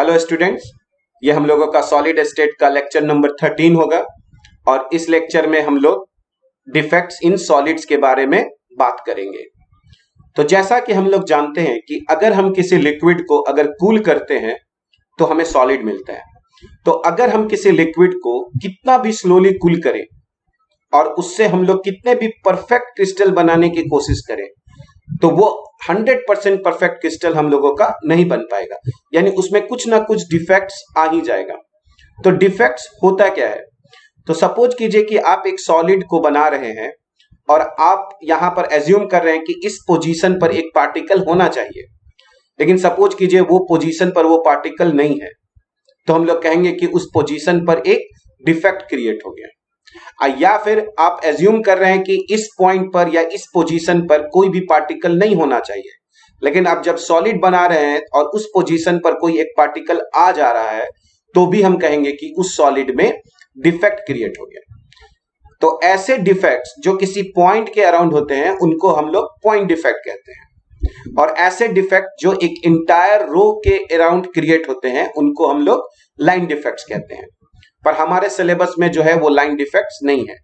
Hello students, ये हम लोगों का सॉलिड स्टेट का लेक्चर नंबर 13 होगा और इस लेक्चर में हम लोग डिफेक्ट्स इन सॉलिड्स के बारे में बात करेंगे। तो जैसा कि हम लोग जानते हैं कि अगर हम किसी लिक्विड को अगर कूल करते हैं तो हमें सॉलिड मिलता है। तो अगर हम किसी लिक्विड को कितना भी स्लोली कूल करें और उससे हम लोग कितने भी परफेक्ट क्रिस्टल बनाने की कोशिश करें तो वो 100% परफेक्ट क्रिस्टल हम लोगों का नहीं बन पाएगा, यानी उसमें कुछ ना कुछ डिफेक्ट्स आ ही जाएगा। तो डिफेक्ट्स होता क्या है? तो सपोज कीजिए कि आप एक सॉलिड को बना रहे हैं और आप यहां पर एज्यूम कर रहे हैं कि इस पोजीशन पर एक पार्टिकल होना चाहिए, लेकिन सपोज कीजिए वो पोजीशन पर वो पार्टिकल नहीं है, तो हम लोग कहेंगे कि उस पोजीशन पर एक डिफेक्ट क्रिएट हो गया। या फिर आप एज्यूम कर रहे हैं कि इस पॉइंट पर या इस पोजीशन पर कोई भी पार्टिकल नहीं होना चाहिए, लेकिन आप जब सॉलिड बना रहे हैं और उस पोजीशन पर कोई एक पार्टिकल आ जा रहा है तो भी हम कहेंगे कि उस सॉलिड में डिफेक्ट क्रिएट हो गया। तो ऐसे डिफेक्ट्स जो किसी पॉइंट के अराउंड होते हैं उनको हम लोग पॉइंट डिफेक्ट कहते हैं, और ऐसे डिफेक्ट जो एक इंटायर रो के अराउंड क्रिएट होते हैं उनको हम लोग लाइन डिफेक्ट्स कहते हैं। पर हमारे सिलेबस में जो है वो लाइन डिफेक्ट्स नहीं है,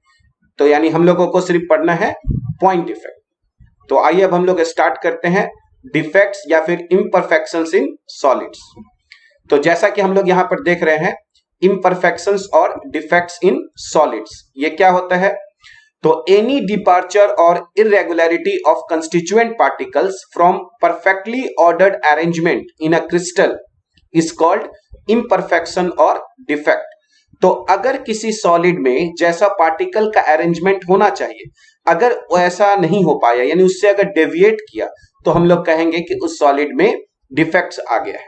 तो यानी हम लोगों को सिर्फ पढ़ना है पॉइंट डिफेक्ट। तो आइए अब हम लोग स्टार्ट करते हैं डिफेक्ट्स या फिर इम्परफेक्शंस इन सॉलिड्स। तो जैसा कि हम लोग यहां पर देख रहे हैं इम्परफेक्शंस और डिफेक्ट्स इन सॉलिड्स, ये क्या होता है? तो एनी डिपार्चर और irregularity of constituent particles from perfectly ordered arrangement in a crystal is called imperfection और डिफेक्ट। तो अगर किसी सॉलिड में जैसा पार्टिकल का अरेंजमेंट होना चाहिए अगर ऐसा नहीं हो पाया, यानी उससे अगर डेविएट किया, तो हम लोग कहेंगे कि उस सॉलिड में डिफेक्ट्स आ गया है।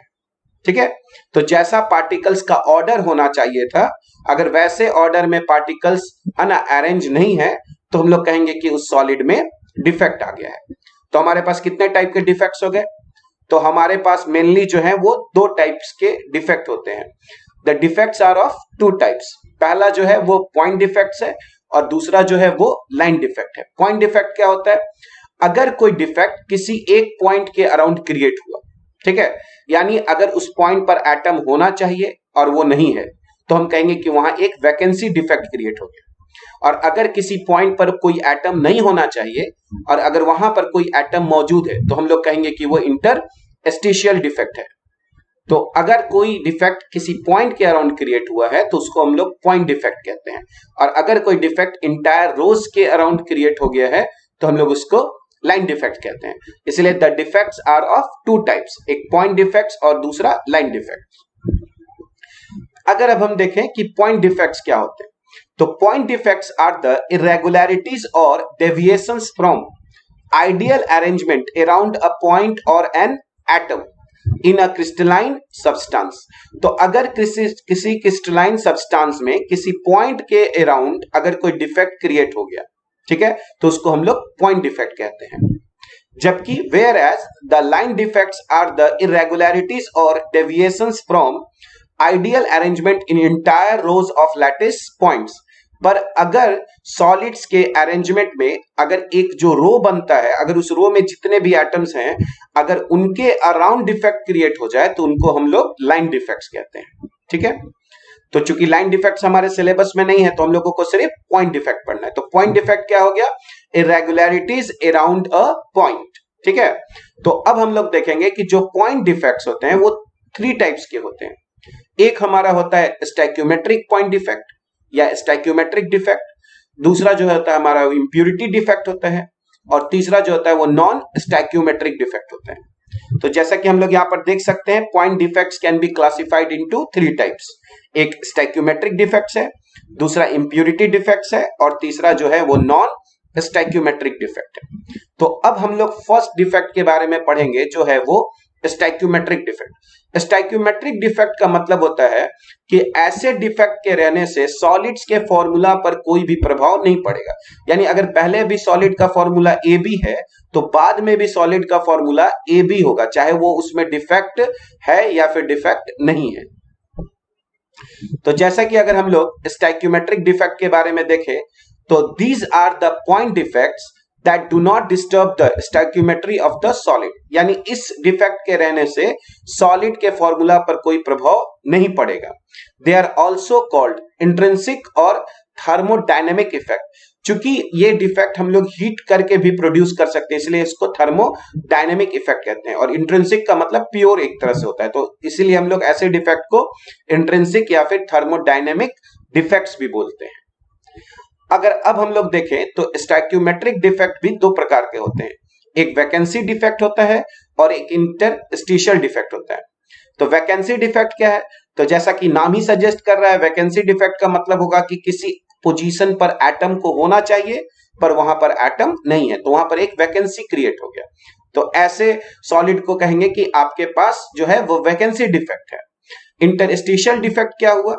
ठीक है, तो जैसा पार्टिकल्स का ऑर्डर होना चाहिए था अगर वैसे ऑर्डर में पार्टिकल्स अनअरेंज नहीं है तो हम लोग कहेंगे कि उस सॉलिड में डिफेक्ट आ गया है। तो हमारे पास कितने टाइप के डिफेक्ट्स हो गए? तो हमारे पास मेनली जो है वो दो टाइप्स के डिफेक्ट होते हैं। The defects are of two types. पहला जो है वो पॉइंट डिफेक्ट्स है और दूसरा जो है वो लाइन डिफेक्ट है। पॉइंट डिफेक्ट क्या होता है? अगर कोई डिफेक्ट किसी एक पॉइंट के अराउंड क्रिएट हुआ, ठीक है, यानी अगर उस पॉइंट पर एटम होना चाहिए और वो नहीं है तो हम कहेंगे कि वहां एक वैकेंसी डिफेक्ट क्रिएट हो गया। और अगर किसी पॉइंट पर कोई एटम नहीं होना चाहिए और अगर वहां पर कोई एटम मौजूद है तो हम लोग कहेंगे कि वो इंटरस्टिशियल डिफेक्ट है। तो अगर कोई डिफेक्ट किसी पॉइंट के अराउंड क्रिएट हुआ है तो उसको हम लोग पॉइंट डिफेक्ट कहते हैं, और अगर कोई डिफेक्ट इंटायर रोज के अराउंड क्रिएट हो गया है तो हम लोग उसको लाइन डिफेक्ट कहते हैं। इसलिए the defects are of two types, एक पॉइंट डिफेक्ट्स और दूसरा लाइन डिफेक्ट्स। अगर अब हम देखें कि पॉइंट डिफेक्ट्स क्या होते हैं, तो point defects are the irregularities और deviations from ideal arrangement around a point और an atom in a crystalline substance. तो अगर किसी क्रिस्टलाइन सब्सटेंस में किसी पॉइंट के अराउंड अगर कोई डिफेक्ट क्रिएट हो गया, ठीक है, तो उसको हम लोग पॉइंट डिफेक्ट कहते हैं। जबकि whereas the line defects are the irregularities और deviations from ideal arrangement in entire rows of lattice points. पर अगर सॉलिड्स के अरेंजमेंट में अगर एक जो रो बनता है, अगर उस रो में जितने भी एटम्स हैं अगर उनके अराउंड डिफेक्ट क्रिएट हो जाए तो उनको हम लोग लाइन डिफेक्ट्स कहते हैं। ठीक है, तो चूंकि लाइन डिफेक्ट्स हमारे सिलेबस में नहीं है तो हम लोगों को सिर्फ पॉइंट डिफेक्ट पढ़ना है। तो पॉइंट डिफेक्ट क्या हो गया? Irregularities around a point. ठीक है, तो अब हम लोग देखेंगे कि जो पॉइंट डिफेक्ट्स होते हैं वो थ्री टाइप्स के होते हैं। एक हमारा होता है स्टैक्योमेट्रिक पॉइंट डिफेक्ट या स्टैक्योमेट्रिक डिफेक्ट, दूसरा जो होता है हमारा इंप्योरिटी डिफेक्ट होता है, और तीसरा जो होता है वो नॉन स्टैक्योमेट्रिक डिफेक्ट होता है। तो जैसा कि हम लोग यहां पर देख सकते हैं point defects can be classified into three types. एक स्टैक्योमेट्रिक डिफेक्ट्स है, दूसरा इंप्योरिटी डिफेक्ट्स है, और तीसरा जो है वो नॉन स्टैक्योमेट्रिक डिफेक्ट है। तो अब हम लोग फर्स्ट डिफेक्ट के बारे में पढ़ेंगे जो है वो स्टैक्योमेट्रिक डिफेक्ट। स्टैक्योमेट्रिक डिफेक्ट का मतलब होता है कि ऐसे डिफेक्ट के रहने से सॉलिड्स के फॉर्मूला पर कोई भी प्रभाव नहीं पड़ेगा, यानी अगर पहले भी सॉलिड का फॉर्मूला ए बी है तो बाद में भी सॉलिड का फॉर्मूला ए बी होगा, चाहे वो उसमें डिफेक्ट है या फिर डिफेक्ट नहीं है। तो जैसा कि अगर हम लोग स्टैक्योमेट्रिक डिफेक्ट के बारे में देखें तो these are the point defects that do not disturb the stoichiometry of the solid, यानी इस डिफेक्ट के रहने से सॉलिड के फॉर्मूला पर कोई प्रभाव नहीं पड़ेगा। They are also called intrinsic और थर्मोडायनेमिक इफेक्ट। चूंकि ये डिफेक्ट हम लोग हीट करके भी प्रोड्यूस कर सकते हैं, इसलिए इसको थर्मोडायनेमिक इफेक्ट कहते हैं। और इंट्रिंसिक का मतलब प्योर एक तरह से होता है, तो इसीलिए हम लोग ऐसे डिफेक्ट को इंट्रिंसिक या फिर थर्मोडायनेमिक डिफेक्ट्स भी बोलते हैं। अगर अब हम लोग देखें तो स्टोइकियोमेट्रिक डिफेक्ट भी दो प्रकार के होते हैं, एक वैकेंसी डिफेक्ट होता है और एक इंटरस्टिशियल डिफेक्ट होता है। तो वैकेंसी डिफेक्ट क्या है? तो जैसा कि नाम ही सजेस्ट कर रहा है, वैकेंसी डिफेक्ट का मतलब होगा कि किसी पोजीशन पर एटम को होना चाहिए पर वहां पर एटम नहीं है, तो वहां पर एक वैकेंसी क्रिएट हो गया। तो ऐसे सॉलिड को कहेंगे कि आपके पास जो है वो वैकेंसी डिफेक्ट है। इंटरस्टिशियल डिफेक्ट क्या हुआ?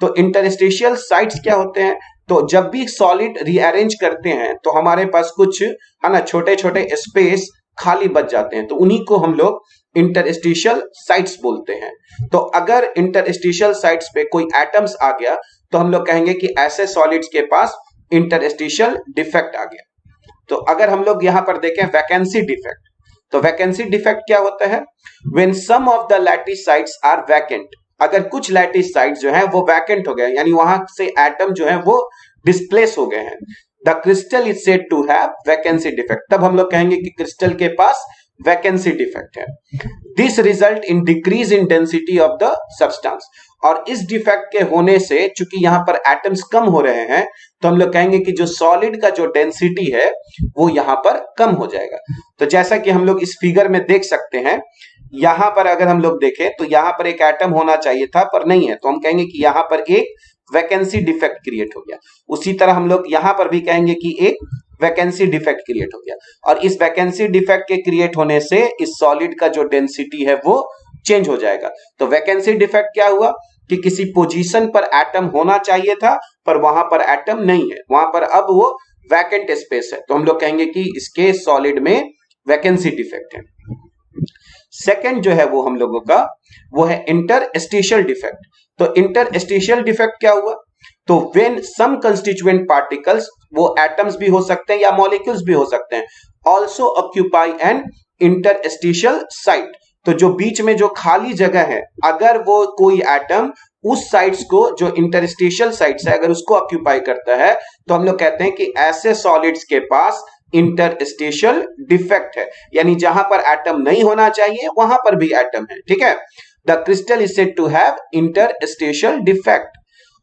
तो इंटरस्टिशियल साइट्स क्या होते हैं? तो जब भी सॉलिड रीअरेंज करते हैं तो हमारे पास कुछ है ना छोटे छोटे स्पेस खाली बच जाते हैं, तो उन्हीं को हम लोग इंटरस्टिशियल साइट्स बोलते हैं। तो अगर इंटरस्टिशियल साइट्स पे कोई एटम्स आ गया तो हम लोग कहेंगे कि ऐसे सॉलिड्स के पास इंटरस्टिशियल डिफेक्ट आ गया। तो अगर हम लोग यहां पर देखें वैकेंसी डिफेक्ट, तो वैकेंसी डिफेक्ट क्या होता है? When some of the lattice sites are vacant, अगर कुछ लैटिस साइट्स जो है वो वैकेंट हो गए, यानी वहां से एटम जो है वो डिस्प्लेस हो गए हैं, the crystal is said to have vacancy defect, तब हम लोग कहेंगे कि क्रिस्टल के पास वैकेंसी डिफेक्ट है। This result in decrease in density of the substance, और इस डिफेक्ट के होने से चूंकि यहां पर एटम्स कम हो रहे हैं तो हम लोग कहेंगे कि जो सॉलिड का जो डेंसिटी है वो यहां पर कम हो जाएगा। तो जैसा कि हम लोग इस फिगर में देख सकते हैं, यहां पर अगर हम लोग देखें तो यहां पर एक एटम होना चाहिए था पर नहीं है, तो हम कहेंगे कि यहां पर एक वैकेंसी डिफेक्ट क्रिएट हो गया। उसी तरह हम लोग यहां पर भी कहेंगे कि एक वैकेंसी डिफेक्ट क्रिएट हो गया, और इस वैकेंसी डिफेक्ट के क्रिएट होने से इस सॉलिड का जो डेंसिटी है वो चेंज हो जाएगा। तो वैकेंसी डिफेक्ट क्या हुआ कि किसी पोजीशन पर एटम होना चाहिए था पर वहां पर एटम नहीं है, वहां पर अब वो वैकेंट स्पेस है, तो हम लोग कहेंगे कि इसके सॉलिड में वैकेंसी डिफेक्ट है। सेकंड जो है वो हम लोगों का वो है इंटरस्टिशियल डिफेक्ट। तो इंटरस्टिशियल डिफेक्ट क्या हुआ? तो व्हेन सम कंस्टिट्यूएंट पार्टिकल्स, वो एटम्स भी हो सकते हैं या मॉलिक्यूल्स भी हो सकते हैं, also occupy an interstitial site, तो जो बीच में जो खाली जगह है अगर वो कोई एटम उस साइट्स को जो इंटरस्टिशियल साइट्स है अगर उसको ऑक्यूपाई करता है तो हम लोग कहते हैं कि ऐसे सॉलिड्स के पास इंटरस्टिशियल डिफेक्ट है, यानी जहां पर एटम नहीं होना चाहिए वहां पर भी एटम है। ठीक है, the crystal is said to have interstitial defect.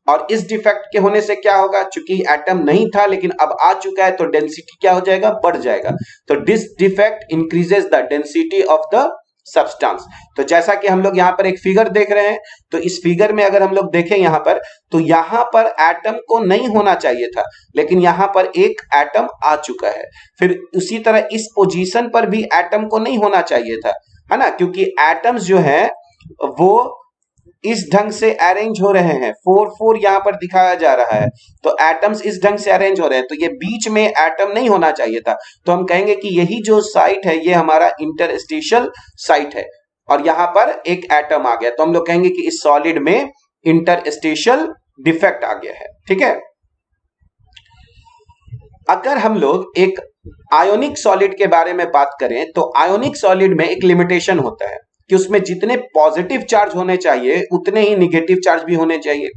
और इस डिफेक्ट के होने से क्या होगा? चूंकि एटम नहीं था लेकिन अब आ चुका है तो डेंसिटी क्या हो जाएगा? बढ़ जाएगा। तो this defect increases the density of the substance. तो जैसा कि हम लोग यहाँ पर एक फिगर देख रहे हैं, तो इस फिगर में अगर हम लोग देखें यहाँ पर, तो यहाँ पर एटम को नहीं होना चाहिए था लेकिन यहाँ पर एक एटम आ चुका है। फिर उसी तरह इस पोजीशन पर भी एटम को नहीं होना चाहिए था, है ना, क्योंकि एटम्स जो है वो इस ढंग से अरेंज हो रहे हैं, 4-4 यहां पर दिखाया जा रहा है, तो एटम्स इस ढंग से अरेंज हो रहे हैं, तो ये बीच में एटम नहीं होना चाहिए था, तो हम कहेंगे कि यही जो साइट है ये हमारा इंटरस्टिशियल साइट है और यहां पर एक एटम आ गया, तो हम लोग कहेंगे कि इस सॉलिड में इंटरस्टिशियल डिफेक्ट आ गया है। ठीक है, अगर हम लोग एक आयोनिक सॉलिड के बारे में बात करें तो आयोनिक सॉलिड में एक लिमिटेशन होता है कि उसमें जितने पॉजिटिव चार्ज होने चाहिए उतने ही निगेटिव चार्ज भी होने चाहिए।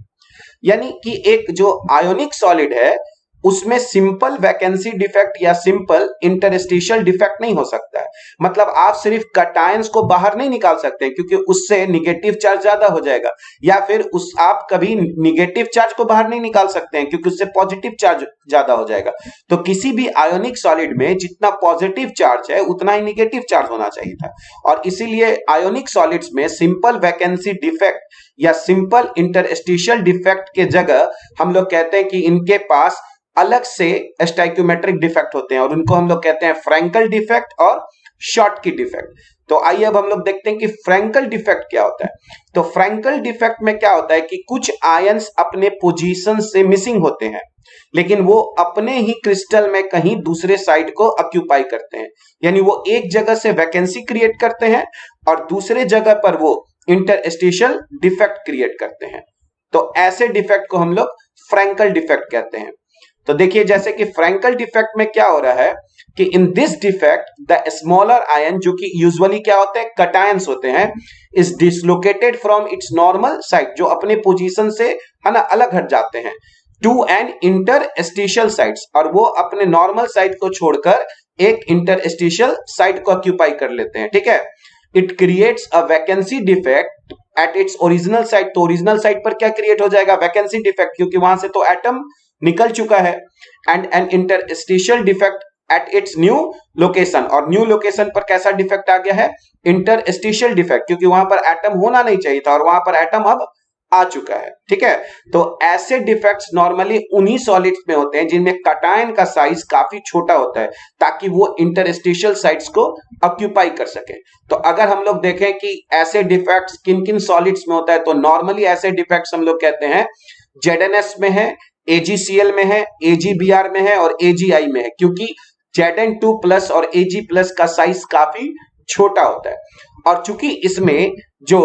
यानी कि एक जो आयोनिक सॉलिड है उसमें सिंपल वैकेंसी डिफेक्ट या सिंपल इंटरस्टिशियल डिफेक्ट नहीं हो सकता है। मतलब आप सिर्फ कटायंस को बाहर नहीं निकाल सकते क्योंकि उससे निगेटिव चार्ज ज्यादा हो जाएगा, या फिर उस आप कभी निगेटिव चार्ज को बाहर नहीं निकाल सकते हैं क्योंकि उससे पॉजिटिव चार्ज ज्यादा हो जाएगा। तो किसी भी आयोनिक सॉलिड में जितना पॉजिटिव चार्ज है उतना ही निगेटिव चार्ज होना चाहिए था, और इसीलिए आयोनिक सॉलिड्स में सिंपल वैकेंसी डिफेक्ट या सिंपल इंटरस्टिशियल डिफेक्ट के जगह हम लोग कहते हैं कि इनके पास अलग से स्टोइकियोमेट्रिक डिफेक्ट होते हैं और उनको हम लोग कहते हैं फ्रैंकल डिफेक्ट और शॉटकी डिफेक्ट। तो आइए अब हम लोग देखते हैं कि फ्रैंकल डिफेक्ट क्या होता है। तो फ्रैंकल डिफेक्ट में क्या होता है कि कुछ आयंस अपने पोजीशन से मिसिंग होते हैं लेकिन वो अपने ही क्रिस्टल में कहीं दूसरे साइड को ऑक्यूपाई करते हैं, यानी वो एक जगह से वैकेंसी क्रिएट करते हैं और दूसरे जगह पर वो इंटरस्टिशियल डिफेक्ट क्रिएट करते हैं। तो ऐसे डिफेक्ट को हम लोग फ्रैंकल डिफेक्ट कहते हैं। तो देखिए जैसे कि फ्रैंकल डिफेक्ट में क्या हो रहा है कि इन this defect the smaller ion, जो कि यूजुअली क्या होते हैं, कटायंस होते हैं, is dislocated from its normal site, जो अपने पोजीशन से है ना अलग हट जाते हैं, टू एन इंटरस्टिशियल साइट्स, और वो अपने नॉर्मल साइट को छोड़कर एक इंटरस्टिशियल साइट को ऑक्यूपाई कर लेते हैं, ठीक है। It creates a vacancy defect at its original site, तो ओरिजिनल साइट पर क्या क्रिएट हो जाएगा, वैकेंसी डिफेक्ट, क्योंकि वहां से तो एटम निकल चुका है, and an interstitial defect at its new location, और न्यू लोकेशन पर कैसा डिफेक्ट आ गया है, इंटरस्टिशियल डिफेक्ट, क्योंकि वहां पर एटम होना नहीं चाहिए था और वहां पर एटम अब आ चुका है, ठीक है। तो ऐसे डिफेक्ट्स नॉर्मली उन्हीं सॉलिड्स में होते हैं जिनमें कटायन का साइज काफी छोटा होता है, ताकि वो इंटरस्टिशियल साइट्स को ऑक्यूपाई कर सके। तो अगर हम लोग देखें कि ऐसे डिफेक्ट्स किन किन सॉलिड्स में होता है, तो नॉर्मली ऐसे डिफेक्ट्स हम लोग कहते हैं ZnS में है, AgCl में है, AgBr में है और AgI में है, क्योंकि Zn2+ और Ag+ का साइज काफी छोटा होता है। और चूंकि इसमें जो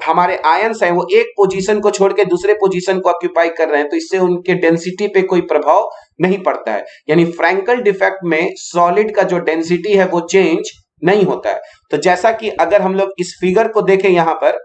हमारे आयंस हैं वो एक पोजीशन को छोड़ के दूसरे पोजीशन को ऑक्यूपाई कर रहे हैं, तो इससे उनके डेंसिटी पे कोई प्रभाव नहीं पड़ता है। यानी फ्रैंकल डिफेक्ट में सॉलिड का जो डेंसिटी है वो चेंज नहीं होता है। तो जैसा कि अगर हम लोग इस फिगर को देखें यहां पर,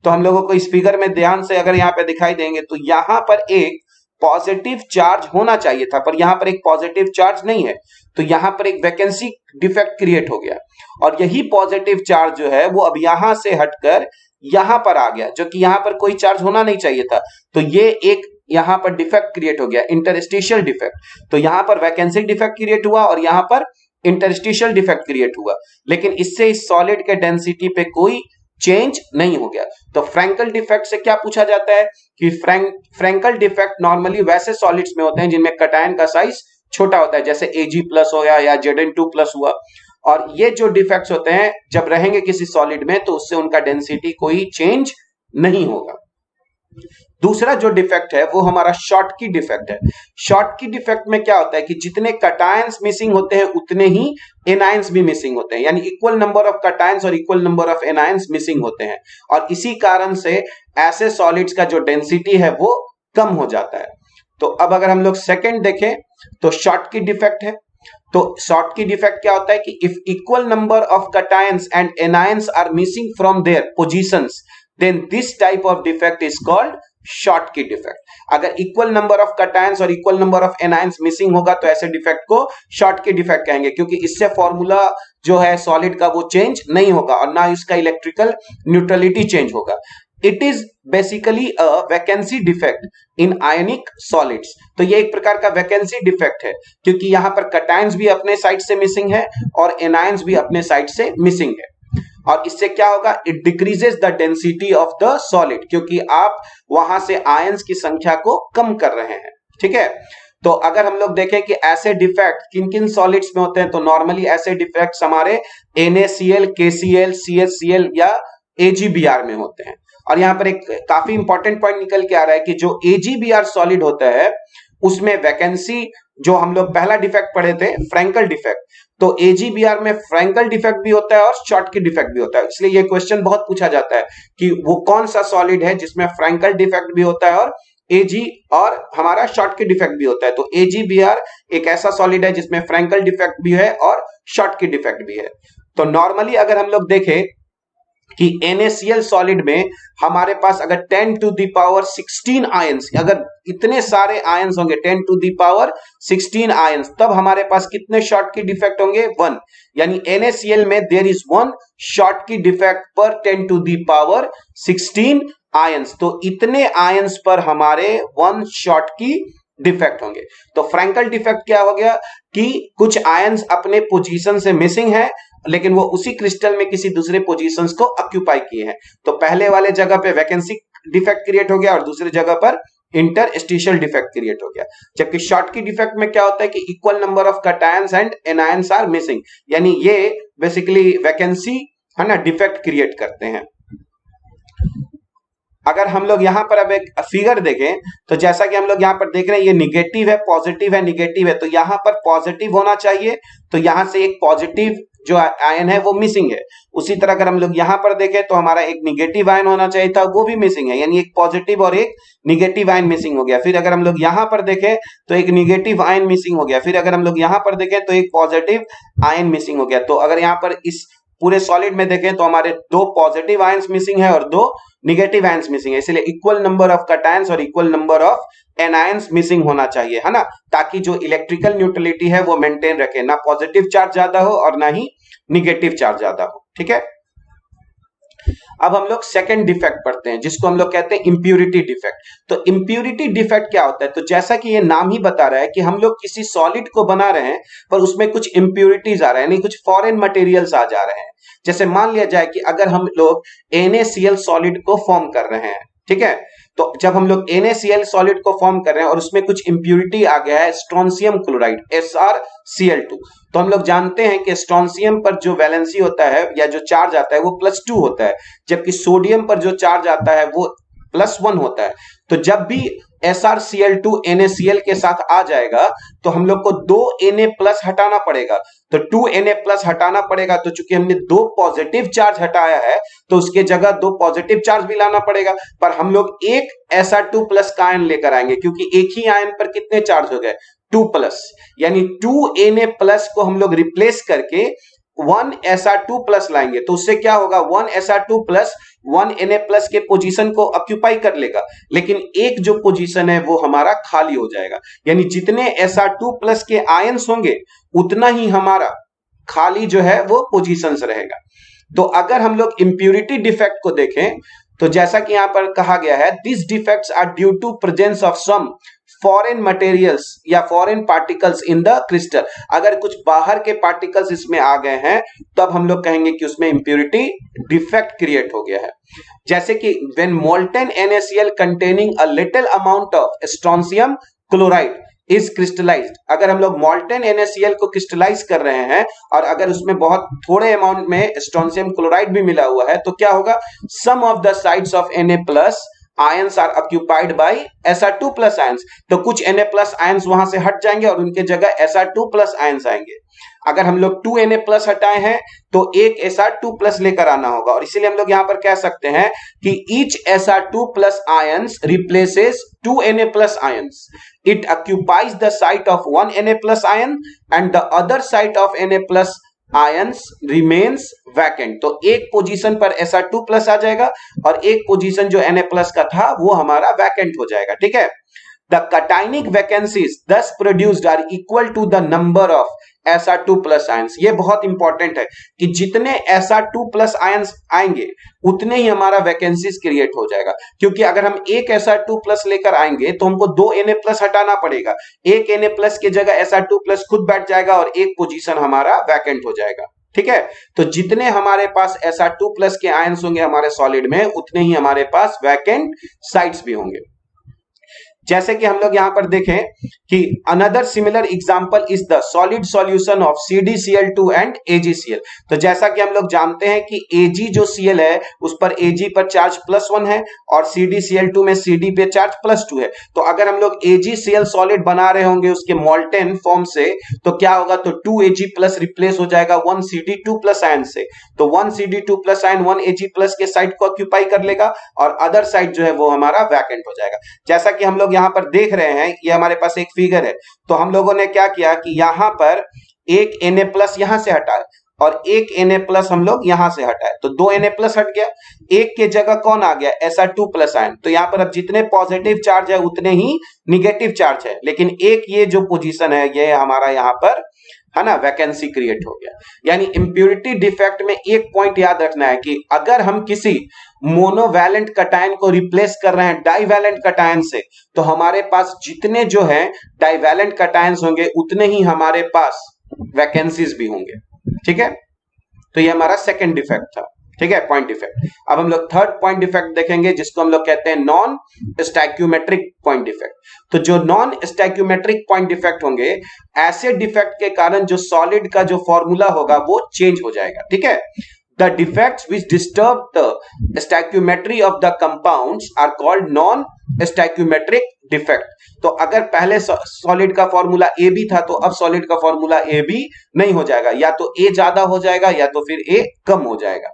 तो हम लोगों को इस फिगर में ध्यान से अगर यहाँ पे दिखाई देंगे तो यहां पर एक पॉजिटिव चार्ज होना चाहिए था, पर यहां पर एक पॉजिटिव चार्ज नहीं है, तो यहां पर एक वैकेंसी डिफेक्ट क्रिएट हो गया, और यही पॉजिटिव चार्ज जो है वो अब यहां से हटकर यहां पर आ गया, जो कि यहां पर कोई चार्ज होना नहीं चाहिए था। तो ये एक यहां पर डिफेक्ट क्रिएट हो गया, इंटरस्टिशियल डिफेक्ट। तो यहां पर वैकेंसी डिफेक्ट क्रिएट हुआ और यहां पर इंटरस्टिशियल डिफेक्ट क्रिएट हुआ, लेकिन इससे इस सॉलिड के डेंसिटी पे कोई चेंज नहीं हो गया। तो फ्रैंकल डिफेक्ट से क्या पूछा जाता है कि फ्रैंकल डिफेक्ट नॉर्मली वैसे सॉलिड्स में होते हैं जिनमें कटायन का साइज छोटा होता है, जैसे Ag+ हो या Zn2+ हुआ, और ये जो डिफेक्ट्स होते हैं जब रहेंगे किसी सॉलिड में तो उससे उनका डेंसिटी कोई चेंज नहीं होगा। दूसरा जो डिफेक्ट है वो हमारा शॉर्टकी डिफेक्ट है। शॉर्टकी डिफेक्ट में क्या होता है कि जितने कटायंस मिसिंग होते हैं उतने ही एनायंस भी मिसिंग होते हैं, यानी इक्वल नंबर ऑफ कटायंस और equal number of anions missing होते हैं, और इसी कारण से ऐसे सॉलिड्स का जो डेंसिटी है वो कम हो जाता है। तो अब अगर हम लोग सेकंड देखें तो शॉर्टकी डिफेक्ट है। तो शॉर्टकी डिफेक्ट क्या होता है कि if equal number of cations and anions are missing from their positions, then this type of defect is called Schottky defect. अगर इक्वल नंबर ऑफ कटायंस और equal number of anions missing होगा तो ऐसे defect को Schottky defect कहेंगे, क्योंकि इससे formula जो है सॉलिड का वो चेंज नहीं होगा और ना इसका इलेक्ट्रिकल न्यूट्रलिटी चेंज होगा। It is basically a vacancy defect in ionic solids. तो ये एक प्रकार का वैकेंसी डिफेक्ट है, क्योंकि यहां पर कटायंस भी अपने साइड से मिसिंग है और एनायंस भी अपने साइड से मिसिंग है, और इससे क्या होगा, it decreases the density of the solid, क्योंकि आप वहां से आयंस की संख्या को कम कर रहे हैं, ठीक है। तो अगर हम लोग देखें कि ऐसे डिफेक्ट किन किन सॉलिड्स में होते हैं, तो नॉर्मली ऐसे डिफेक्ट्स हमारे NaCl, KCl, CHCl या AgBr में होते हैं। और यहां पर एक काफी इंपॉर्टेंट पॉइंट निकल के आ रहा है कि जो AgBr सॉलिड होता है उसमें वैकेंसी, जो हम लोग पहला डिफेक्ट पढ़े थे फ्रैंकल डिफेक्ट, तो AgBr में फ्रैंकल डिफेक्ट भी होता है और शॉर्टकी डिफेक्ट भी होता है। इसलिए ये क्वेश्चन बहुत पूछा जाता है कि वो कौन सा सॉलिड है जिसमें फ्रैंकल डिफेक्ट भी होता है और Ag और हमारा शॉर्टकी डिफेक्ट भी होता है। तो AgBr एक ऐसा सॉलिड है जिसमें फ्रैंकल डिफेक्ट भी है और शॉर्टकी डिफेक्ट भी है। तो नॉर्मली अगर हम लोग देखें कि NaCl सॉलिड में हमारे पास अगर 10⁻16 आयंस, अगर इतने सारे आयंस होंगे 10⁻16 आयंस, तब हमारे पास कितने शॉर्टकी डिफेक्ट होंगे, 1। यानी NaCl में देयर इज 1 शॉर्टकी डिफेक्ट पर 10⁻16 आयंस। तो इतने आयंस पर हमारे 1 शॉर्टकी डिफेक्ट होंगे। तो फ्रैंकल डिफेक्ट क्या हो गया कि कुछ आयंस अपने पोजीशन से मिसिंग है, लेकिन वो उसी क्रिस्टल में किसी दूसरे पोजीशंस को ऑक्यूपाई किए हैं। तो पहले वाले जगह पे वैकेंसी डिफेक्ट क्रिएट हो गया और दूसरी जगह पर इंटरस्टिशियल डिफेक्ट क्रिएट हो गया। जबकि शॉर्टकी डिफेक्ट में क्या होता है कि equal number of cations and anions are missing, यानी ये बेसिकली वैकेंसी है ना डिफेक्ट क्रिएट करते हैं। अगर हम लोग यहाँ पर अब एक फिगर देखें तो जैसा कि हम लोग यहाँ पर देख रहे हैं ये निगेटिव है, पॉजिटिव है, निगेटिव है, तो यहाँ पर पॉजिटिव होना चाहिए, तो यहाँ से एक पॉजिटिव जो आयन है वो मिसिंग है। उसी तरह अगर हम लोग यहाँ पर देखें तो हमारा एक निगेटिव आयन होना चाहिए था, वो भी मिसिंग है, यानी एक पॉजिटिव और एक निगेटिव आयन मिसिंग हो गया। फिर अगर हम लोग यहाँ पर देखें तो एक निगेटिव आयन मिसिंग हो गया। फिर अगर हम लोग यहाँ पर देखें तो एक पॉजिटिव आयन मिसिंग हो गया। तो अगर यहाँ पर इस पूरे सॉलिड में देखें तो हमारे दो पॉजिटिव आयंस मिसिंग है और दो नेगेटिव आयंस मिसिंग है, इसलिए इक्वल नंबर ऑफ कैटायंस और equal number of anions missing होना चाहिए, है ना, ताकि जो इलेक्ट्रिकल न्यूट्रलिटी है वो मेंटेन रखे, ना पॉजिटिव चार्ज ज्यादा हो और ना ही निगेटिव चार्ज ज्यादा हो। ठीक है, अब हम लोग सेकंड डिफेक्ट पढ़ते हैं जिसको हम लोग कहते हैं इंप्यूरिटी डिफेक्ट। तो इंप्यूरिटी डिफेक्ट क्या होता है? तो जैसा कि ये नाम ही बता रहा है कि हम लोग किसी सॉलिड को बना रहे हैं पर उसमें कुछ इंप्यूरिटीज आ रहे हैं, यानी कुछ फॉरेन मटेरियल्स आ जा रहे हैं। जैसे मान लिया जाए कि अगर हम लोग NaCl सॉलिड को फॉर्म कर रहे हैं, ठीक है, तो जब हम लोग NaCl सॉलिड को फॉर्म कर रहे हैं और उसमें कुछ इंप्यूरिटी आ गया है स्ट्रोंशियम क्लोराइड SrCl2, तो हम लोग जानते हैं कि स्ट्रोंशियम पर जो वैलेंसी होता है या जो चार्ज आता है वो +2 होता है, जबकि सोडियम पर जो चार्ज आता है वो +1 होता है। तो जब भी SrCl2 NaCl के साथ आ जाएगा तो हम लोग को 2 Na+ हटाना पड़ेगा, तो 2 Na+ हटाना पड़ेगा। तो चूंकि हमने 2 पॉजिटिव चार्ज हटाया है तो उसके जगह 2 पॉजिटिव चार्ज भी लाना पड़ेगा, पर हम लोग एक SR2+ का आयन लेकर आएंगे क्योंकि एक ही आयन पर कितने चार्ज हो गए? 2+, यानी 2 Na+ को हम लोग रिप्लेस करके 1 SR2+ लाएंगे, तो उससे क्या होगा? 1 SR2+ 1 Na+ के पोजीशन को ऑक्यूपाई कर लेगा, लेकिन एक जो पोजीशन है वो हमारा खाली हो जाएगा, यानी जितने SR2+ के आयंस होंगे उतना ही हमारा खाली जो है वो पोजीशंस रहेगा। तो अगर हम लोग इंप्यूरिटी डिफेक्ट को देखें तो जैसा कि यहां पर कहा गया है, this defects are due to presence of some foreign materials या foreign particles in the crystal. अगर कुछ बाहर के पार्टिकल्स इसमें आ गए हैं तब हम लोग कहेंगे कि उसमें इंप्यूरिटी डिफेक्ट क्रिएट हो गया है। जैसे कि when molten NaCl containing a little amount of strontium chloride is crystallised, अगर हम लोग मोल्टन NaCl को क्रिस्टलाइज कर रहे हैं और अगर उसमें बहुत थोड़े अमाउंट में स्ट्रोंशियम क्लोराइड भी मिला हुआ है तो क्या होगा? Some of the sites of Na+ ions are occupied by SR2+ ions, तो कुछ Na+ आयंस वहां से हट जाएंगे और उनके जगह SR2+ आयंस आएंगे। अगर हम लोग 2 Na+ हटाए हैं तो एक SR2+ लेकर आना होगा, और इसीलिए हम लोग यहां पर कह सकते हैं कि each SR2+ ions replaces 2 Na+ ions, it occupies the site of 1 Na+ ion and the other site of Na+ ions remains vacant. तो एक पोजीशन पर SR2+ आ जाएगा और एक पोजीशन जो Na+ का था वो हमारा वैकेंट हो जाएगा। ठीक है, the cationic vacancies thus produced are equal to the number of SR2+ ions. ये बहुत इंपॉर्टेंट है कि जितने SR2+ आयंस आएंगे उतने ही हमारा वैकेंसीज क्रिएट हो जाएगा, क्योंकि अगर हम एक SR2+ लेकर आएंगे तो हमको 2 Na+ हटाना पड़ेगा, एक Na+ की जगह SR2+ खुद बैठ जाएगा और एक पोजीशन हमारा वैकेंट हो जाएगा। ठीक है, तो जितने हमारे पास SR2+ के आयंस होंगे हमारे सॉलिड में उतने ही हमारे पास वैकेंट साइट्स भी होंगे। जैसे कि हम लोग यहां पर देखें कि another similar example is the solid solution of CdCl2 and AgCl। तो जैसा कि हम लोग जानते हैं कि Ag जो Cl है उस पर Ag पर चार्ज +1 है और CdCl2 में Cd पे चार्ज +2 है। तो अगर हम लोग AgCl सॉलिड बना रहे होंगे उसके मोल्टेन फॉर्म से तो क्या होगा? तो 2Ag+ रिप्लेस हो जाएगा 1 Cd2+ आयन से, तो 1 Cd2+ आयन 1 Ag+ के साइड को ऑक्यूपाई कर लेगा और अदर साइड जो है वो हमारा वैकेंट हो जाएगा। जैसा कि हम लोग यहाँ पर देख रहे हैं, ये हमारे पास एक फिगर है, तो हम लोगों ने क्या किया कि यहाँ पर एक Na+ यहां से हटाया और एक Na+ हम लोग यहां से हटाए, तो 2 Na+ हट गया, एक के जगह कौन आ गया? SR2+ ion. तो यहाँ पर अब जितने पॉजिटिव चार्ज है उतने ही निगेटिव चार्ज है, लेकिन एक ये जो पोजीशन है ये हमारा यहाँ पर है ना वैकेंसी क्रिएट हो गया। यानी इंप्यूरिटी डिफेक्ट में एक पॉइंट याद रखना है कि अगर हम किसी मोनोवैलेंट कटायन को रिप्लेस कर रहे हैं डाइवैलेंट कटायन से तो हमारे पास जितने जो है डाइवैलेंट कटायंस होंगे उतने ही हमारे पास वैकेंसीज भी होंगे। ठीक है, तो ये हमारा सेकंड डिफेक्ट था। ठीक है, पॉइंट डिफेक्ट। अब हम लोग थर्ड पॉइंट डिफेक्ट देखेंगे जिसको हम लोग कहते हैं नॉन स्टैक्यूमेट्रिक पॉइंट डिफेक्ट। तो जो नॉन स्टैक्यूमेट्रिक पॉइंट डिफेक्ट होंगे, ऐसे डिफेक्ट के कारण जो सॉलिड का जो फॉर्मूला होगा वो चेंज हो जाएगा। ठीक है, The defects which disturb the stoichiometry of the compounds are called non-stoichiometric defect. तो अगर पहले सॉलिड का फॉर्मूला ए बी था तो अब सॉलिड का फॉर्मूला ए बी नहीं हो जाएगा, या तो ए ज्यादा हो जाएगा या तो फिर ए कम हो जाएगा।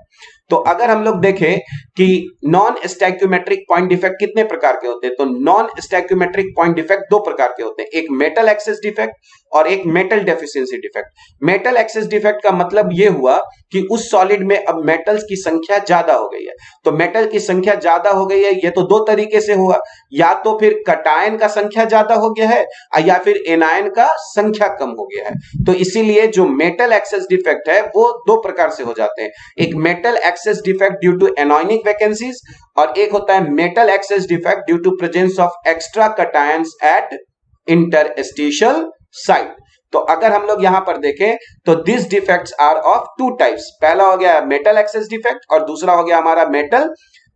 तो अगर हम लोग देखें कि नॉन स्टैक्योमेट्रिक पॉइंट डिफेक्ट कितने प्रकार के होते हैं, तो नॉन स्टैक्योमेट्रिक पॉइंट डिफेक्ट दो प्रकार के होते हैं, एक मेटल एक्सेस डिफेक्ट और एक metal deficiency defect. Metal excess defect का मतलब यह हुआ कि उस सॉलिड में अब मेटल्स की संख्या ज्यादा हो गई है। तो मेटल की संख्या ज्यादा हो गई है, ये तो दो तरीके से हुआ, या तो फिर कटायन का संख्या ज्यादा हो गया है या फिर एनायन का संख्या कम हो गया है। तो इसीलिए जो मेटल एक्सेस डिफेक्ट है वो दो प्रकार से हो जाते हैं, एक metal excess defect due to anionic vacancies और एक होता है metal excess defect due to presence of extra cations at interstitial site. तो अगर हम लोग यहां पर देखें तो this defects are of two types, पहला हो गया मेटल एक्सेस डिफेक्ट और दूसरा हो गया हमारा मेटल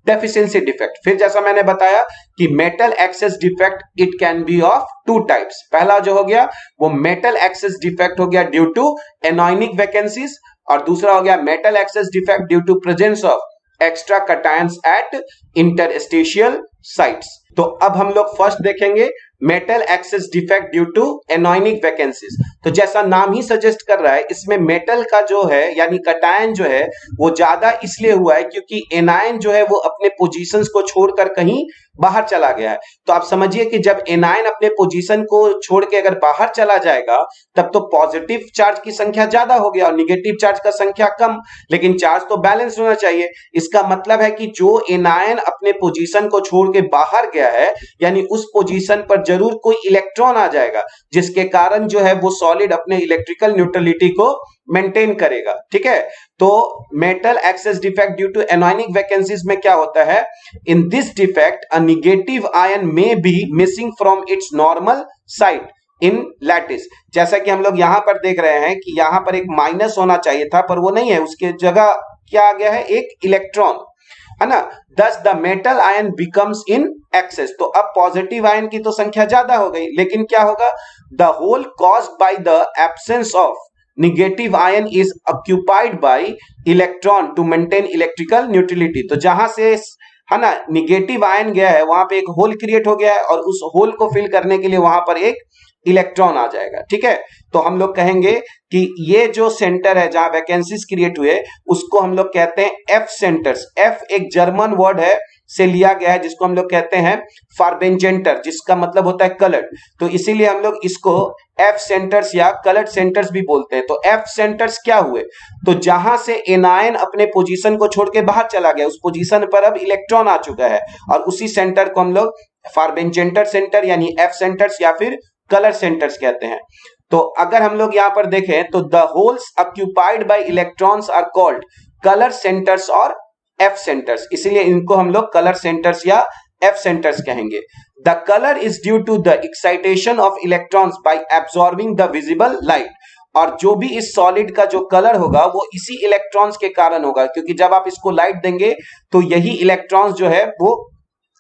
डेफिशिएंसी डिफेक्ट। फिर जैसा मैंने बताया कि metal excess defect it can be of two types, पहला जो हो गया वो मेटल एक्सेस डिफेक्ट हो गया ड्यू टू एनोनिक वैकेंसीज और दूसरा हो गया metal excess defect due to presence of extra cations at interstitial sites. तो अब हम लोग फर्स्ट देखेंगे metal excess defect due to anionic vacancies. तो जैसा नाम ही सजेस्ट कर रहा है, इसमें मेटल का जो है यानी कटायन जो है वो ज्यादा इसलिए हुआ है क्योंकि एनायन जो है वो अपने पोजीशंस को छोड़कर कहीं बाहर चला गया है। तो आप समझिए कि जब एनायन अपने पोजीशन को छोड़ के अगर बाहर चला जाएगा तब तो पॉजिटिव चार्ज की संख्या ज्यादा हो गया और निगेटिव चार्ज का संख्या कम, लेकिन चार्ज तो बैलेंस होना चाहिए। इसका मतलब है कि जो एनायन अपने पोजीशन को छोड़ के बाहर गया है यानी उस पोजीशन पर जरूर कोई इलेक्ट्रॉन आ जाएगा, जिसके कारण जो है वो सॉलिड अपने इलेक्ट्रिकल न्यूट्रलिटी को मेंटेन करेगा। ठीक है, तो metal excess defect due to anionic vacancies में क्या होता है, in this defect a negative ion में be missing from its normal site in lattice. जैसा कि हम लोग यहां पर देख रहे हैं कि यहां पर एक माइनस होना चाहिए था पर वो नहीं है, उसके जगह क्या आ गया है, एक इलेक्ट्रॉन, है ना। Thus the metal ion becomes in excess। तो अब पॉजिटिव आयन की तो संख्या ज्यादा हो गई, लेकिन क्या होगा, the hole caused by the absence of negative ion is occupied by electron to maintain electrical neutrality। तो जहां से है ना निगेटिव आयन गया है वहां पे एक होल क्रिएट हो गया है और उस होल को फिल करने के लिए वहां पर एक इलेक्ट्रॉन आ जाएगा। ठीक है, तो हम लोग कहेंगे कि ये जो सेंटर है जहां वैकेंसीज क्रिएट हुए उसको हम लोग कहते हैं एफ सेंटर्स। एफ एक जर्मन वर्ड है से लिया गया है जिसको हम लोग कहते हैं फार्बेंजेंटर, जिसका मतलब होता है कलर्ड। तो इसीलिए हम लोग इसको एफ सेंटर्स या कलर्ड सेंटर्स भी बोलते हैं। तो एफ सेंटर्स क्या हुए, तो जहां से एनायन अपने पोजीशन को छोड़ के बाहर चला गया उस पोजीशन पर अब इलेक्ट्रॉन आ चुका है और उसी सेंटर को हम लोग फार्बेंजेंटर सेंटर यानी एफ सेंटर्स या फिर कलर सेंटर्स कहते हैं। तो अगर हम लोग यहां पर देखें तो the holes occupied by electrons are called colour centres और एफ सेंटर्स, इसलिए इनको हम लोग कलर सेंटर्स या एफ सेंटर्स कहेंगे। The colour is due to the excitation of electrons by absorbing the visible light. और जो भी इस सॉलिड का जो कलर होगा वो इसी इलेक्ट्रॉन्स के कारण होगा, क्योंकि जब आप इसको लाइट देंगे तो यही इलेक्ट्रॉन्स जो है वो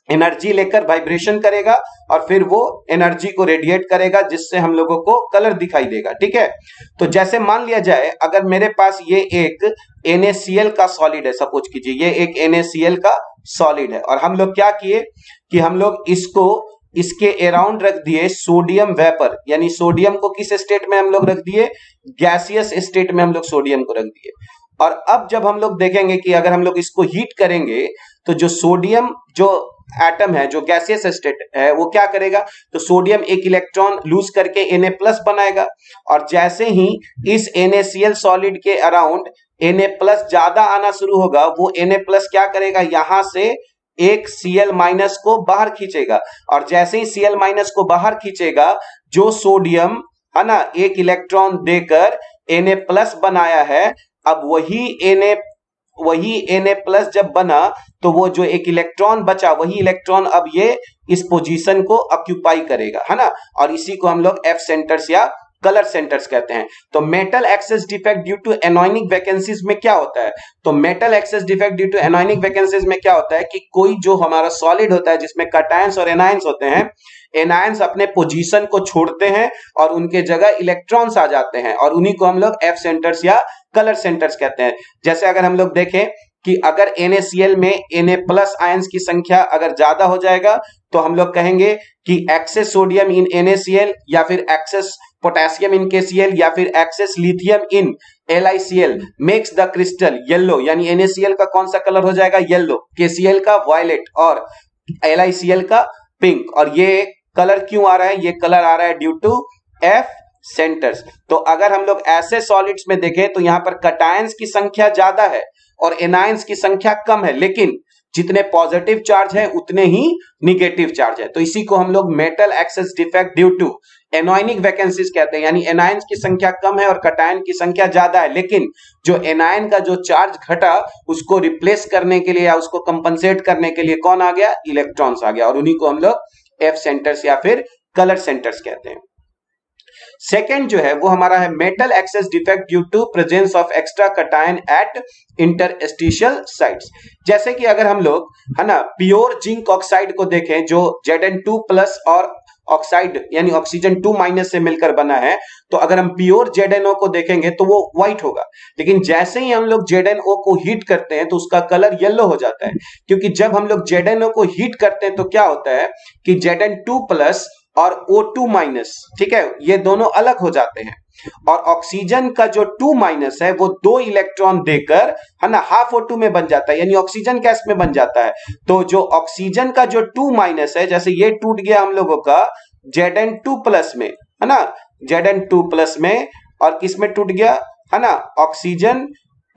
एनर्जी लेकर वाइब्रेशन करेगा और फिर वो एनर्जी को रेडिएट करेगा जिससे हम लोगों को कलर दिखाई देगा। ठीक है, तो जैसे मान लिया जाए अगर मेरे पास ये एक NaCl का सॉलिड है, सपोज कीजिए ये एक NaCl का सॉलिड है और हम लोग क्या किए कि हम लोग इसको इसके अराउंड रख दिए सोडियम वेपर, यानी सोडियम को किस स्टेट में हम लोग रख दिए, गैसियस स्टेट में हम लोग सोडियम को रख दिए। और अब जब हम लोग देखेंगे कि अगर हम लोग इसको हीट करेंगे तो जो सोडियम जो एटम है जो गैसियस स्टेट है वो क्या करेगा, तो सोडियम एक इलेक्ट्रॉन लूज करके Na प्लस बनाएगा और जैसे ही इस NaCl सॉलिड के अराउंड Na प्लस ज्यादा आना शुरू होगा वो Na प्लस क्या करेगा, यहां से एक Cl माइनस को बाहर खींचेगा और जैसे ही Cl माइनस को बाहर खींचेगा जो सोडियम है ना एक इलेक्ट्रॉन देकर Na प्लस बनाया है, अब वही Na प्लस जब बना तो वो जो एक इलेक्ट्रॉन बचा वही इलेक्ट्रॉन अब ये इस पोजीशन को ऑक्यूपाई करेगा, है ना। और इसी को हम लोग एफ सेंटर्स या कलर सेंटर्स कहते हैं। तो metal excess defect due to anionic vacancies में क्या होता है? तो metal excess defect due to anionic vacancies में क्या होता है कि कोई जो हमारा सॉलिड होता है जिसमें कटायंस और एनायंस होते हैं, एनायंस अपने पोजीशन को छोड़ते हैं और उनके जगह इलेक्ट्रॉन्स आ जाते हैं और उन्हीं को हम लोग एफ सेंटर्स या कलर सेंटर्स कहते हैं। जैसे अगर हम लोग देखें कि अगर NaCl में Na+ आयंस की संख्या अगर ज्यादा हो जाएगा तो हम लोग कहेंगे कि एक्सेस सोडियम इन NaCl या फिर एक्सेस पोटेशियम इन KCl या फिर excess lithium in LiCl makes the crystal yellow, यानी NaCl का कौन सा कलर हो जाएगा? येलो, KCl का वायलेट और LiCl का पिंक। और ये कलर क्यों आ रहा है? ये कलर आ रहा है ड्यू टू एफ सेंटर्स। तो अगर हम लोग ऐसे सॉलिड्स में देखें तो यहां पर कटायंस की संख्या ज्यादा है और एनायंस की संख्या कम है, लेकिन जितने पॉजिटिव चार्ज है उतने ही निगेटिव चार्ज है। तो इसी को हम लोग metal excess defect due to anionic vacancies कहते हैं, यानी एनायंस की संख्या कम है और कटायन की संख्या ज्यादा है, लेकिन जो एनायन का जो चार्ज घटा उसको रिप्लेस करने के लिए या उसको कंपनसेट करने के लिए कौन आ गया? इलेक्ट्रॉन्स आ गया, और उन्हीं को हम लोग एफ सेंटर्स या फिर कलर सेंटर्स कहते हैं। सेकेंड जो है वो हमारा है metal excess defect due to presence of extra cation at interstitial sites. जैसे कि अगर हम लोग है ना प्योर जिंक ऑक्साइड को देखें जो Zn2+ और ऑक्साइड यानी ऑक्सीजन 2- से मिलकर बना है, तो अगर हम प्योर ZnO को देखेंगे तो वो व्हाइट होगा, लेकिन जैसे ही हम लोग ZnO को हीट करते हैं तो उसका कलर येलो हो जाता है, क्योंकि जब हम लोग ZnO को हीट करते हैं तो क्या होता है कि Zn2+ और O2-, ठीक है, ये दोनों अलग हो जाते हैं और ऑक्सीजन का जो 2- है वो 2 इलेक्ट्रॉन देकर है ना हाफ O2 में बन जाता है, यानी ऑक्सीजन गैस में बन जाता है। तो जो ऑक्सीजन का जो 2- है, जैसे ये टूट गया हम लोगों का Zn2+ में, है ना, Zn2+ में, और किस में टूट गया? है ना, ऑक्सीजन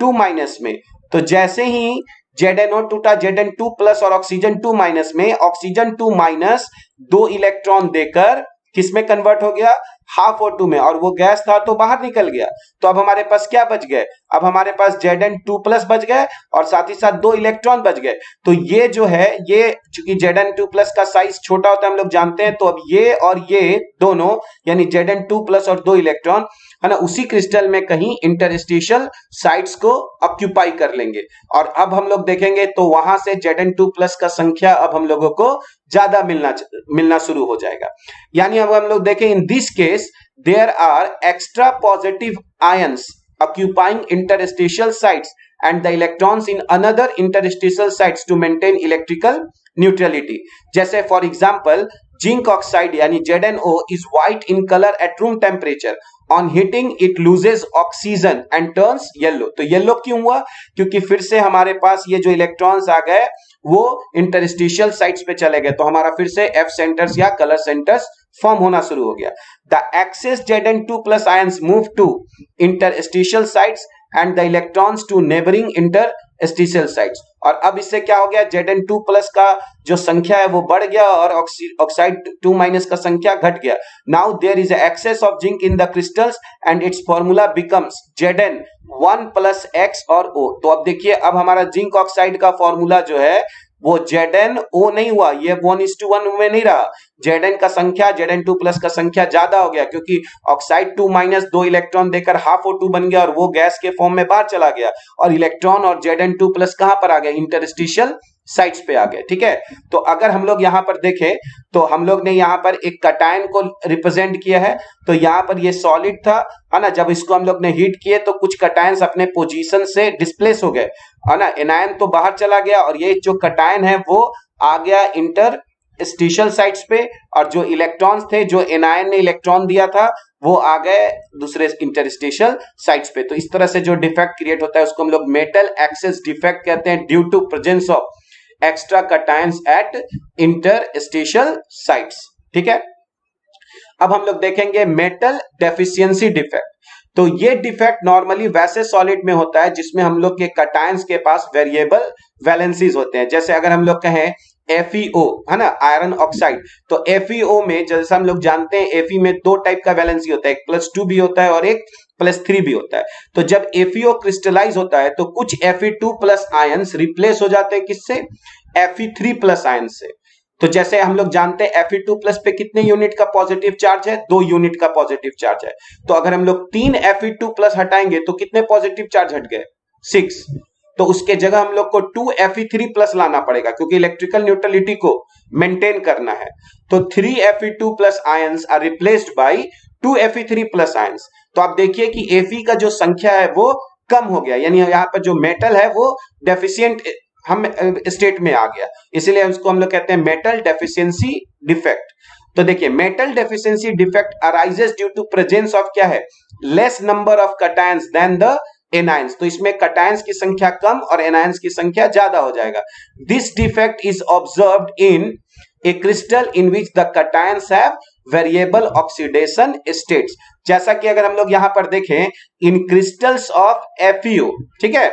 2- में। तो जैसे ही ZnO टूटा Zn2+ और ऑक्सीजन 2- में, ऑक्सीजन 2- 2 इलेक्ट्रॉन देकर किस में कन्वर्ट हो गया? हाफ O2 में, और वो गैस था तो बाहर निकल गया। तो अब हमारे पास क्या बच गए? अब हमारे पास Zn2+ बच गए और साथ ही साथ 2 इलेक्ट्रॉन बच गए। तो ये जो है, ये चूंकि Zn2+ का साइज छोटा होता है हम लोग जानते हैं, तो अब ये और ये दोनों यानी Zn2+ और 2 इलेक्ट्रॉन है ना उसी क्रिस्टल में कहीं इंटरस्टिशियल साइट्स को ऑक्यूपाई कर लेंगे, और अब हम लोग देखेंगे तो वहां से Zn2+ का संख्या अब हम लोगों को ज्यादा मिलना शुरू हो जाएगा। यानी अब हम लोग देखें in this case there are extra positive ions occupying interstitial sites and the electrons in another interstitial sites to maintain electrical neutrality. जैसे for example जिंक ऑक्साइड यानी ZnO is white in color at room temperature. On heating it loses oxygen and turns yellow. तो yellow क्यों हुआ? क्योंकि फिर से हमारे पास ये जो इलेक्ट्रॉन्स आ गए वो इंटरस्टिशियल साइट्स पे चले गए, तो हमारा फिर से एफ सेंटर्स या कलर सेंटर्स फॉर्म होना शुरू हो गया। The excess Zn2+ ions move to interstitial sites and the electrons to neighboring interstitial sites. और अब इससे क्या हो गया? Zn2+ का जो संख्या है वो बढ़ गया और ऑक्साइड 2- का संख्या घट गया। Now there is excess of zinc in the crystals and its formula becomes Zn1+ X और O। तो अब देखिए अब हमारा जिंक ऑक्साइड का फॉर्मूला जो है वो ZnO नहीं हुआ, ये 1:1 में नहीं रहा। Zn का संख्या Zn2+ का संख्या ज्यादा हो गया, क्योंकि ऑक्साइड 2- 2 इलेक्ट्रॉन देकर हाफ O2 बन गया और वो गैस के फॉर्म में बाहर चला गया, और इलेक्ट्रॉन और Zn2+ कहां पर आ गए? इंटरस्टिशियल साइट्स पे आ गए। ठीक है, तो अगर हम लोग यहां पर देखें तो हम लोग ने यहां पर एक कटायन को रिप्रेजेंट किया है। तो यहां पर ये सॉलिड था, है ना, जब इसको हम लोग ने हीट किए तो कुछ कटायंस अपने पोजीशन से डिस्प्लेस हो गए, है ना, एनायन तो बाहर चला गया और ये जो कटायन है वो आ गया इंटरस्टिशियल साइट्स पे, और जो इलेक्ट्रॉन्स थे जो एनायन ने इलेक्ट्रॉन दिया था वो आ गए दूसरे इंटरस्टिशियल साइट्स पे। तो इस तरह से जो डिफेक्ट क्रिएट होता है उसको हम लोग मेटल एक्सेस डिफेक्ट कहते हैं due to presence of extra cations at interstitial sites. ठीक है, अब हम लोग देखेंगे मेटल डेफिशिएंसी डिफेक्ट। तो ये डिफेक्ट नॉर्मली वैसे सॉलिड में होता है जिसमें हम लोग के कटायंस के पास वेरिएबल वैलेंसीज होते हैं। जैसे अगर हम लोग कहें FeO, है ना, आयरन ऑक्साइड, तो FeO में जैसा हम लोग जानते हैं Fe में 2 टाइप का वैलेंसी होता है, एक +2 भी होता है और एक +3 भी होता है। तो जब FeO क्रिस्टलाइज होता है तो कुछ Fe2+ आयंस रिप्लेस हो जाते हैं किससे? Fe3+ आयंस से। तो जैसे हम लोग जानते हैं Fe2+ पे कितने यूनिट का पॉजिटिव चार्ज है, 2 यूनिट का पॉजिटिव चार्ज है। तो अगर हम लोग 3 Fe2+ हटाएंगे तो कितने पॉजिटिव चार्ज हट गए, 6। तो उसके जगह हम लोग को 2 Fe3+ लाना पड़ेगा क्योंकि इलेक्ट्रिकल न्यूट्रलिटी को मेंटेन करना है। तो 3 Fe2+ ions are replaced by 2 Fe3+ ions. तो आप देखिए कि Fe का जो संख्या है वो कम हो गया, यानी यहाँ पर जो मेटल है वो डेफिशिएंट हम स्टेट में आ गया, इसीलिए उसको हम लोग कहते हैं मेटल डेफिशिएंसी डिफेक्ट। तो देखिए metal deficiency defect arises due to presence of क्या है, less number of cations than the anions. तो इसमें कटायंस की संख्या कम और एनायंस की संख्या ज्यादा हो जाएगा। This defect is observed in A crystal in which the cations have variable oxidation states. जैसा कि अगर हम लोग यहां पर देखें, इन क्रिस्टल्स ऑफ FeO, ठीक है,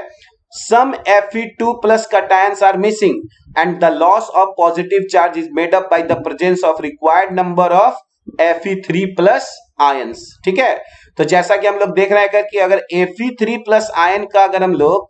some Fe2+ cations are missing and the loss of positive charge is made up by the presence of required number of Fe3+ ions, ठीक है। तो जैसा कि हम लोग देख रहे हैं कि अगर Fe3+ आयन का अगर हम लोग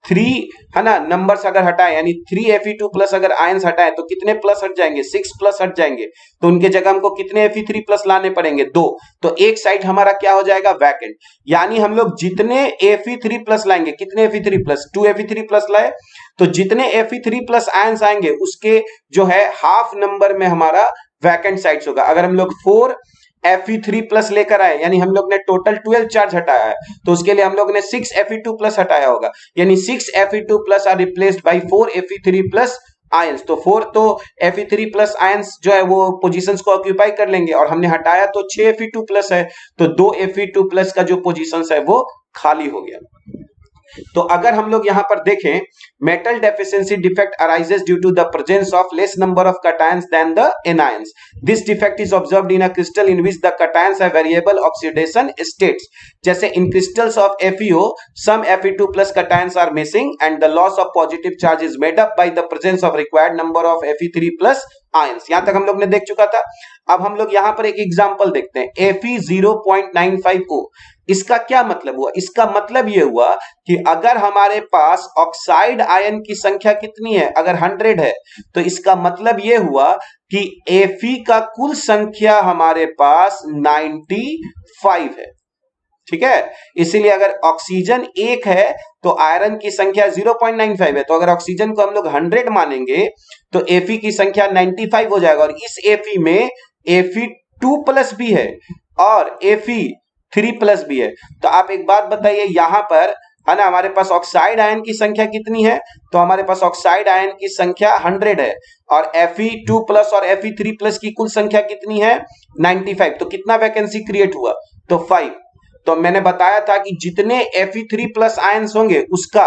3 है ना नंबर्स अगर हटाए, यानी 3 Fe2+ अगर आयंस हटाए तो कितने प्लस हट जाएंगे, 6+ हट जाएंगे। तो उनके जगह हमको कितने Fe3+ लाने पड़ेंगे, 2। तो एक साइड हमारा क्या हो जाएगा, वैकेंट। यानी हम लोग जितने Fe3+ लाएंगे, कितने Fe3+, 2 Fe3+ लाए, तो जितने Fe3+ आयंस आएंगे उसके जो है हाफ नंबर में हमारा वैकेंट साइड्स होगा। अगर हम लोग 4 Fe3+ लेकर आए, यानी हम लोग ने टोटल 12 चार्ज हटाया है, तो उसके लिए हम लोग ने 6 Fe2+ हटाया होगा, यानी 6 Fe2+ are replaced bye 4 Fe3+ ions. तो 4 तो Fe3+ आयंस जो है वो पोजीशंस को ऑक्यूपाई कर लेंगे, और हमने हटाया तो 6 Fe2+ है, तो 2 Fe2+ का जो पोजीशंस है वो खाली हो गया। तो अगर हम लोग यहां पर देखें, metal deficiency defect arises due to the presence of less number of cations than the anions. This defect is observed in a crystal in which the cations have variable oxidation states. जैसे in crystals of FeO some Fe2+ cations are missing and the loss of positive charge is made up by the presence of required number of Fe3+ ions. यहां तक हम लोग ने देख चुका था। अब हम लोग यहां पर एक एग्जांपल देखते हैं, Fe0.95O। इसका क्या मतलब हुआ, इसका मतलब यह हुआ कि अगर हमारे पास ऑक्साइड आयन की संख्या कितनी है, अगर 100 है, तो इसका मतलब यह हुआ कि Fe का कुल संख्या हमारे पास 95 है, ठीक है। इसीलिए अगर ऑक्सीजन 1 है तो आयरन की संख्या 0.95 है, तो अगर ऑक्सीजन को हम लोग 100 मानेंगे तो Fe की संख्या 95 हो जाएगा, और इस Fe में Fe2+ भी है और Fe3+ भी है। तो आप एक बात बताइए, यहां पर है ना हमारे पास ऑक्साइड आयन की संख्या कितनी है, तो हमारे पास ऑक्साइड आयन की संख्या 100 है, और Fe2+ और Fe3+ की कुल संख्या कितनी है, 95। तो कितना वैकेंसी क्रिएट हुआ, तो 5। तो मैंने बताया था कि जितने Fe3+ आयंस होंगे उसका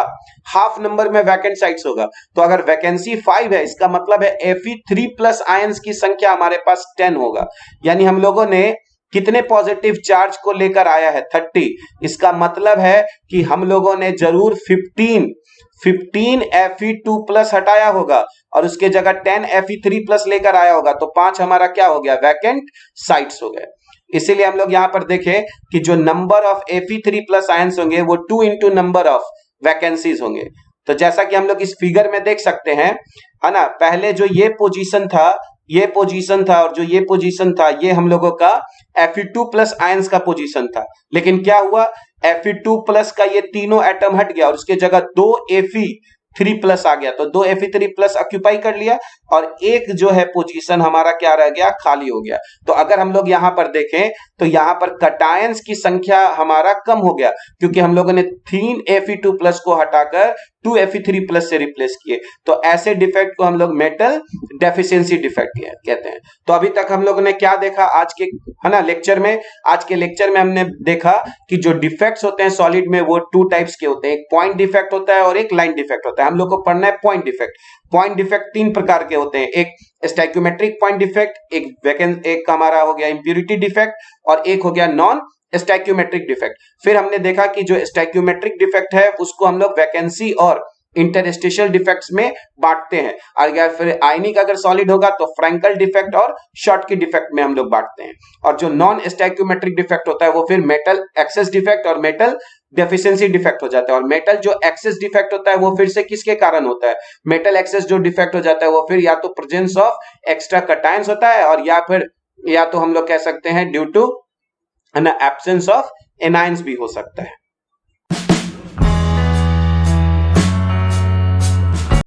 हाफ नंबर में वैकेंट साइट्स होगा। तो अगर वैकेंसी 5 है, इसका मतलब है Fe3+ आयंस की संख्या हमारे पास 10 होगा, यानी हम लोगों ने कितने पॉजिटिव चार्ज को लेकर आया है, 30। इसका मतलब है कि हम लोगों ने जरूर 15 Fe2+ हटाया होगा और उसके जगह 10 Fe3+ लेकर आया होगा, तो 5 हमारा क्या हो गया, वैकेंट साइट्स हो गए। इसीलिए हम लोग यहां पर देखें कि जो नंबर ऑफ Fe3+ आयंस होंगे वो 2 इंटू नंबर ऑफ वैकेंसीज होंगे। तो जैसा कि हम लोग इस फिगर में देख सकते हैं, है ना, पहले जो ये पोजीशन था और जो ये पोजीशन था, ये हम लोगों का Fe2+ आयंस का पोजीशन था। लेकिन क्या हुआ, Fe2+ का ये तीनों एटम हट गया और उसके जगह 2 Fe3+ आ गया, तो 2 Fe3+ ऑक्यूपाई कर लिया, और एक जो है पोजीशन हमारा क्या रह गया, खाली हो गया। तो अगर हम लोग यहां पर देखें तो यहां पर कटायंस की संख्या हमारा कम हो गया, क्योंकि हम लोगों ने 3 Fe2+ को हटाकर 2 Fe3+ से रिप्लेस किए। तो ऐसे डिफेक्ट को हम लोग मेटल डेफिशिएंसी डिफेक्ट कहते हैं। तो अभी तक हम लोगों ने क्या देखा आज के, है ना, लेक्चर में, आज के लेक्चर में हमने देखा कि जो डिफेक्ट्स होते हैं सॉलिड में वो 2 टाइप्स के होते हैं, एक पॉइंट डिफेक्ट होता है और एक लाइन डिफेक्ट होता है। हम लोग को पढ़ना है पॉइंट डिफेक्ट। पॉइंट डिफेक्ट 3 प्रकार के होते हैं, एक स्टैक्योमेट्रिक पॉइंट डिफेक्ट, एक हमारा हो गया इंप्योरिटी डिफेक्ट, और एक हो गया नॉन स्टैक्योमेट्रिक डिफेक्ट। फिर हमने देखा कि जो स्टैक्योमेट्रिक डिफेक्ट है उसको हम लोग वैकेंसी और इंटरस्टिशियल डिफेक्ट्स में बांटते हैं, और फिर आयनिक अगर सॉलिड होगा तो फ्रैंकल डिफेक्ट और शॉर्टकी डिफेक्ट में हम लोग बांटते हैं। और जो नॉन स्टैक्योमेट्रिक डिफेक्ट होता है वो फिर मेटल एक्सेस डिफेक्ट और मेटल डेफिशिएंसी डिफेक्ट हो जाता है। और मेटल जो एक्सेस डिफेक्ट होता है वो फिर से किसके कारण होता है? मेटल एक्सेस जो डिफेक्ट हो जाता है वो फिर या तो प्रेजेंस ऑफ एक्स्ट्रा कटायंस होता है, और या तो हम लोग कह सकते हैं due to absence of anions भी हो सकता है।